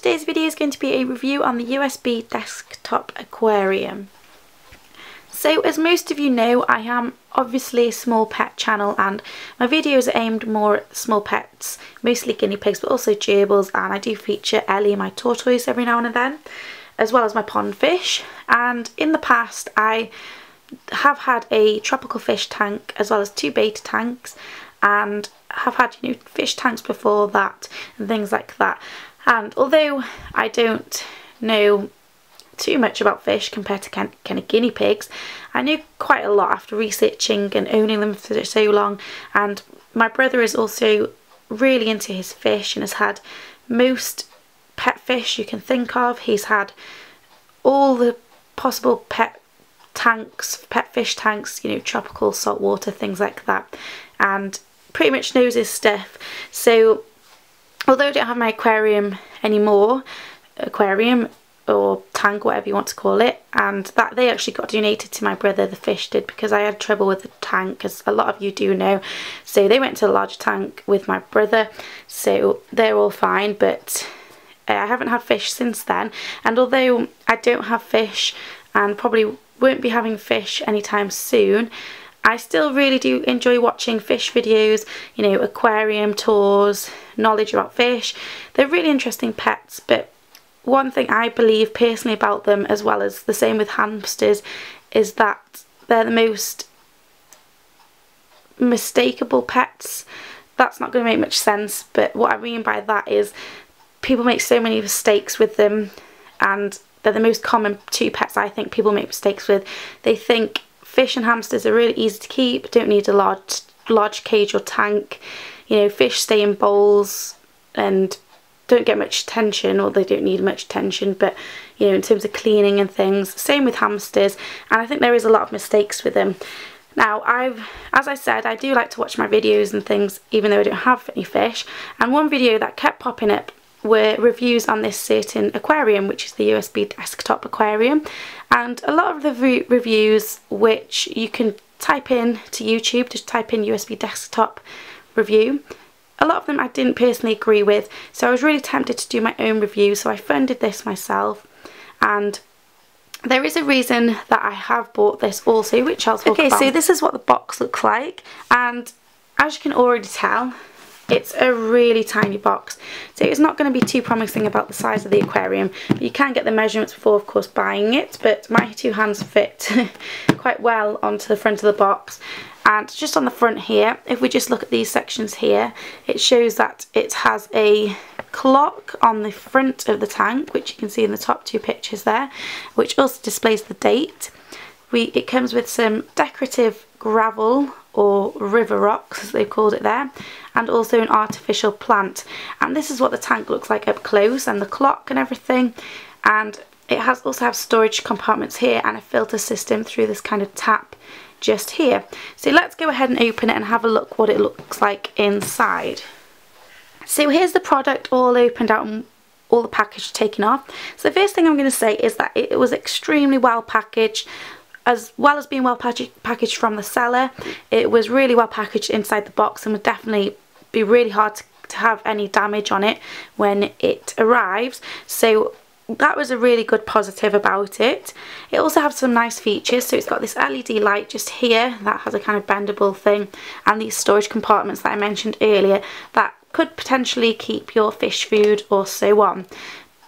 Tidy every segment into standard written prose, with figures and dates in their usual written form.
today's video is going to be a review on the USB desktop aquarium. So as most of you know, I am obviously a small pet channel and my videos are aimed more at small pets, mostly guinea pigs but also gerbils, and I do feature Ellie, my tortoise, every now and then, as well as my pond fish. And in the past I have had a tropical fish tank as well as 2 beta tanks, and have had fish tanks before that and things like that. And although I don't know too much about fish compared to kind of guinea pigs, I knew quite a lot after researching and owning them for so long. And my brother is also really into his fish and has had most pet fish you can think of. He's had all the possible pet tanks, pet fish tanks, tropical, saltwater, things like that, and pretty much knows his stuff. So although I don't have my aquarium anymore, or tank, whatever you want to call it, and that they actually got donated to my brother, the fish did, because I had trouble with the tank, as a lot of you do know. So they went to a larger tank with my brother, so they're all fine. But I haven't had fish since then, and although I don't have fish and probably won't be having fish anytime soon, I still really do enjoy watching fish videos, aquarium tours, knowledge about fish. They're really interesting pets, but one thing I believe personally about them, as well as the same with hamsters, is that they're the most mistakable pets. That's not going to make much sense, but what I mean by that is people make so many mistakes with them, and they're the most common 2 pets I think people make mistakes with. They think fish and hamsters are really easy to keep, don't need a large cage or tank. Fish stay in bowls and don't get much attention, or they don't need much attention, but in terms of cleaning and things, same with hamsters. And I think there is a lot of mistakes with them. Now, as I said, I do like to watch my videos and things even though I don't have any fish, and one video that kept popping up were reviews on this certain aquarium, which is the USB desktop aquarium. And a lot of the reviews, which you can type in to YouTube, just type in USB desktop review, a lot of them I didn't personally agree with, so I was really tempted to do my own review, so I funded this myself. And there is a reason that I have bought this also, which I'll talk about. Okay, so this is what the box looks like, and as you can already tell, it's a really tiny box, so it's not going to be too promising about the size of the aquarium. You can get the measurements before, of course, buying it, but my 2 hands fit quite well onto the front of the box. And just on the front here, if we just look at these sections here, it shows that it has a clock on the front of the tank, which you can see in the top 2 pictures there, which also displays the date. It comes with some decorative gravel or river rocks, as they've called it there, and also an artificial plant. And this is what the tank looks like up close, and the clock and everything. And it also has storage compartments here and a filter system through this kind of tap just here. So let's go ahead and open it and have a look what it looks like inside. So here's the product all opened out and all the package taken off. So the first thing I'm going to say is that it was extremely well packaged. As well as being well packaged from the seller, it was really well packaged inside the box, and would definitely be really hard to have any damage on it when it arrives. So that was a really good positive about it. It also has some nice features. So it's got this LED light just here that has a kind of bendable thing, and these storage compartments that I mentioned earlier that could potentially keep your fish food or so on.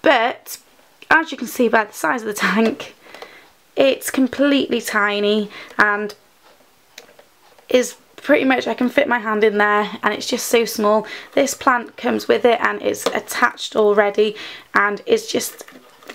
But as you can see by the size of the tank, it's completely tiny and is pretty much, I can fit my hand in there, and it's just so small. This plant comes with it and is attached already, and it's just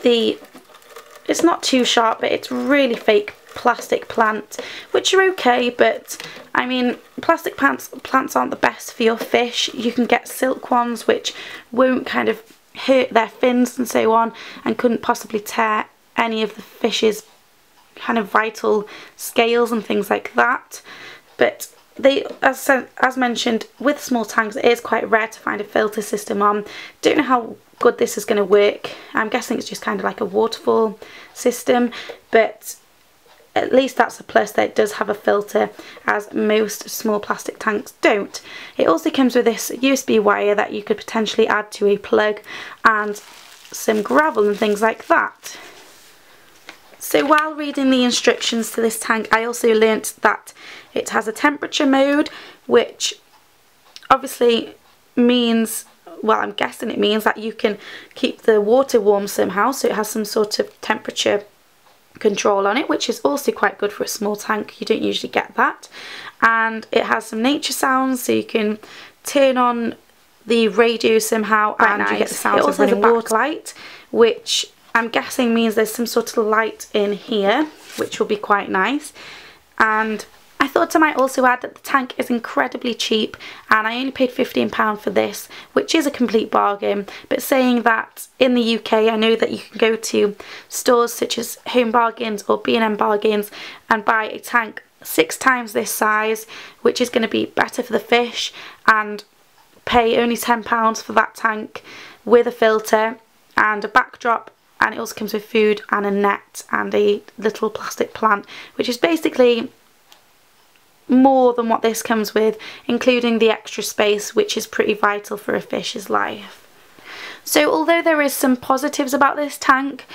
it's not too sharp, but it's really fake plastic plant, which are okay, but I mean, plastic plants aren't the best for your fish. You can get silk ones which won't kind of hurt their fins and so on, and couldn't possibly tear any of the fish's kind of vital scales and things like that. But they, as mentioned, with small tanks it is quite rare to find a filter system on. Don't know how good this is going to work. I'm guessing it's just kind of like a waterfall system, but at least that's a plus that it does have a filter, as most small plastic tanks don't. It also comes with this USB wire that you could potentially add to a plug, and some gravel and things like that. So while reading the instructions to this tank, I also learnt that it has a temperature mode, which obviously means, well, I'm guessing it means that you can keep the water warm somehow, so it has some sort of temperature control on it, which is also quite good for a small tank. You don't usually get that. And it has some nature sounds, so you can turn on the radio somehow and you get the sounds of running water. It also has a backlight, which I'm guessing means there's some sort of light in here, which will be quite nice. And I thought I might also add that the tank is incredibly cheap, and I only paid £15 for this, which is a complete bargain. But saying that, in the UK I know that you can go to stores such as Home Bargains or B&M Bargains and buy a tank 6 times this size, which is going to be better for the fish, and pay only £10 for that tank with a filter and a backdrop. And it also comes with food and a net and a little plastic plant, which is basically more than what this comes with, including the extra space, which is pretty vital for a fish's life. So although there is some positives about this tank,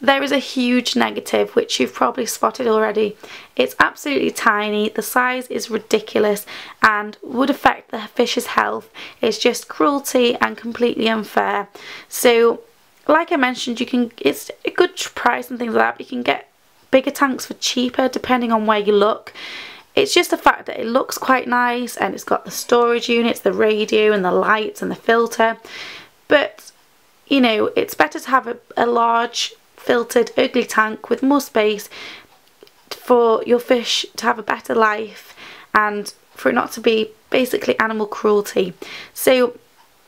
there is a huge negative, which you've probably spotted already. It's absolutely tiny, the size is ridiculous and would affect the fish's health. It's just cruelty and completely unfair. So like I mentioned, it's a good price and things like that, but you can get bigger tanks for cheaper depending on where you look. It's just the fact that it looks quite nice and it's got the storage units, the radio and the lights and the filter. But, you know, it's better to have a large, filtered, ugly tank with more space for your fish to have a better life and for it not to be basically animal cruelty. So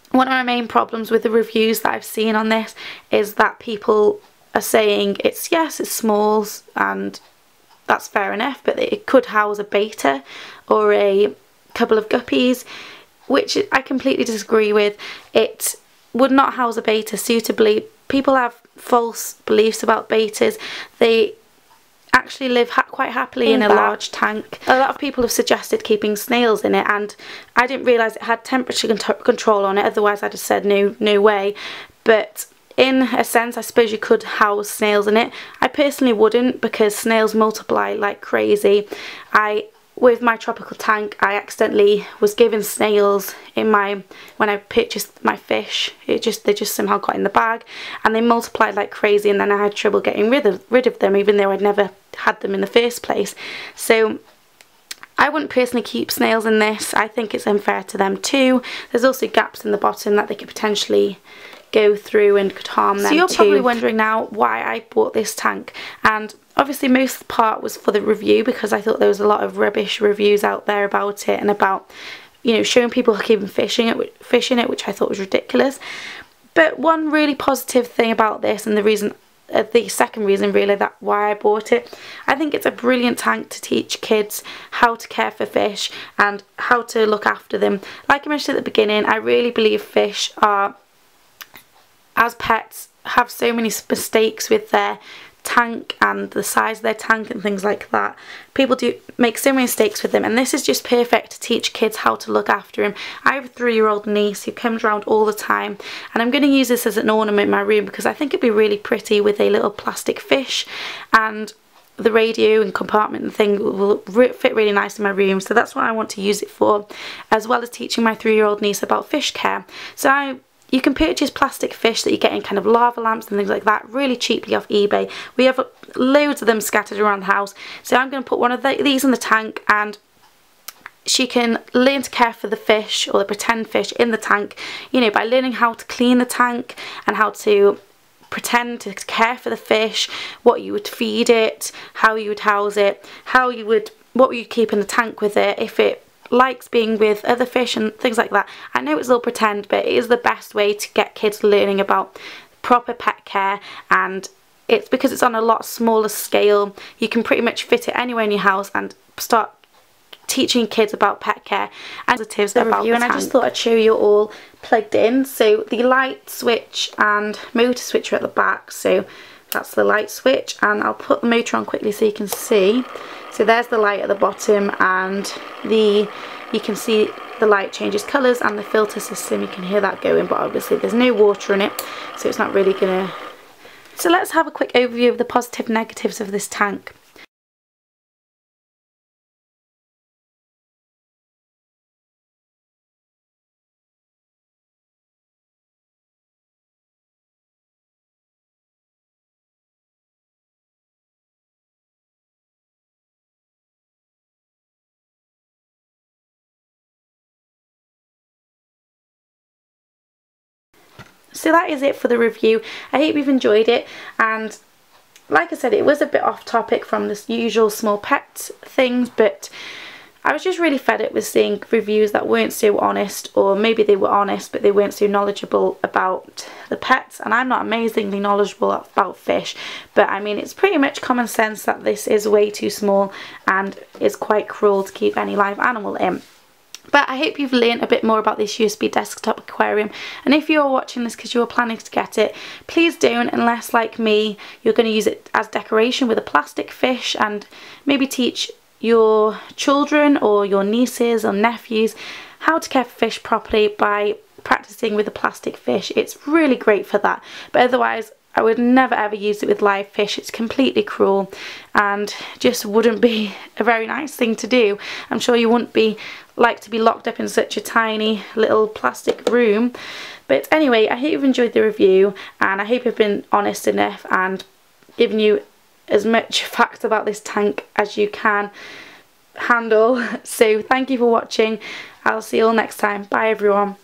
one of my main problems with the reviews that I've seen on this is that people are saying yes, it's small and that's fair enough, but it could house a betta or a couple of guppies, which I completely disagree with. It would not house a betta suitably. People have false beliefs about bettas. They actually live quite happily in a large tank. A lot of people have suggested keeping snails in it, and I didn't realise it had temperature control on it, otherwise I'd have said no way. But in a sense, I suppose you could house snails in it. I personally wouldn't, because snails multiply like crazy. With my tropical tank, I accidentally was given snails when I purchased my fish. They just somehow got in the bag and they multiplied like crazy, and then I had trouble getting rid of them, even though I'd never had them in the first place. So I wouldn't personally keep snails in this. I think it's unfair to them too. There's also gaps in the bottom that they could potentially go through and could harm them too. So you're probably wondering now why I bought this tank, and obviously most of the part was for the review, because I thought there was a lot of rubbish reviews out there about it and about, you know, showing people keeping fish in it, which I thought was ridiculous. But one really positive thing about this, and the second reason really that why I bought it, I think it's a brilliant tank to teach kids how to care for fish and how to look after them. Like I mentioned at the beginning, I really believe fish are, as pets, have so many mistakes with their tank and the size of their tank and things like that. People do make so many mistakes with them, and this is just perfect to teach kids how to look after them. I have a 3-year-old niece who comes around all the time, and I'm going to use this as an ornament in my room because I think it'd be really pretty with a little plastic fish, and the radio and compartment and thing will fit really nice in my room. So that's what I want to use it for, as well as teaching my 3-year-old niece about fish care. So you can purchase plastic fish that you get in kind of lava lamps and things like that really cheaply off eBay. We have loads of them scattered around the house. So I'm going to put one of these in the tank, and she can learn to care for the fish, or the pretend fish in the tank, you know, by learning how to clean the tank and how to pretend to care for the fish, what you would feed it, how you would house it, what you keep in the tank with it, if it likes being with other fish and things like that. I know it's all pretend, but it is the best way to get kids learning about proper pet care, and it's because it's on a lot smaller scale. You can pretty much fit it anywhere in your house and start teaching kids about pet care and positives about the tank. And I just thought I'd show you all plugged in. So the light switch and motor switch are at the back, so that's the light switch, and I'll put the motor on quickly so you can see. So there's the light at the bottom, and you can see the light changes colours, and the filter system, you can hear that going, but obviously there's no water in it, so it's not really gonna. So let's have a quick overview of the positive negatives of this tank. So that is it for the review. I hope you've enjoyed it, and like I said, it was a bit off topic from the usual small pets things, but I was just really fed up with seeing reviews that weren't so honest, or maybe they were honest but they weren't so knowledgeable about the pets. And I'm not amazingly knowledgeable about fish, but I mean, it's pretty much common sense that this is way too small and is quite cruel to keep any live animal in. But I hope you've learned a bit more about this USB desktop aquarium, and if you're watching this because you're planning to get it, please don't, unless like me you're going to use it as decoration with a plastic fish, and maybe teach your children or your nieces or nephews how to care for fish properly by practicing with a plastic fish. It's really great for that, but otherwise I would never ever use it with live fish. It's completely cruel and just wouldn't be a very nice thing to do. I'm sure you wouldn't like to be locked up in such a tiny little plastic room. But anyway, I hope you've enjoyed the review, and I hope I've been honest enough and given you as much facts about this tank as you can handle. So thank you for watching. I'll see you all next time. Bye everyone.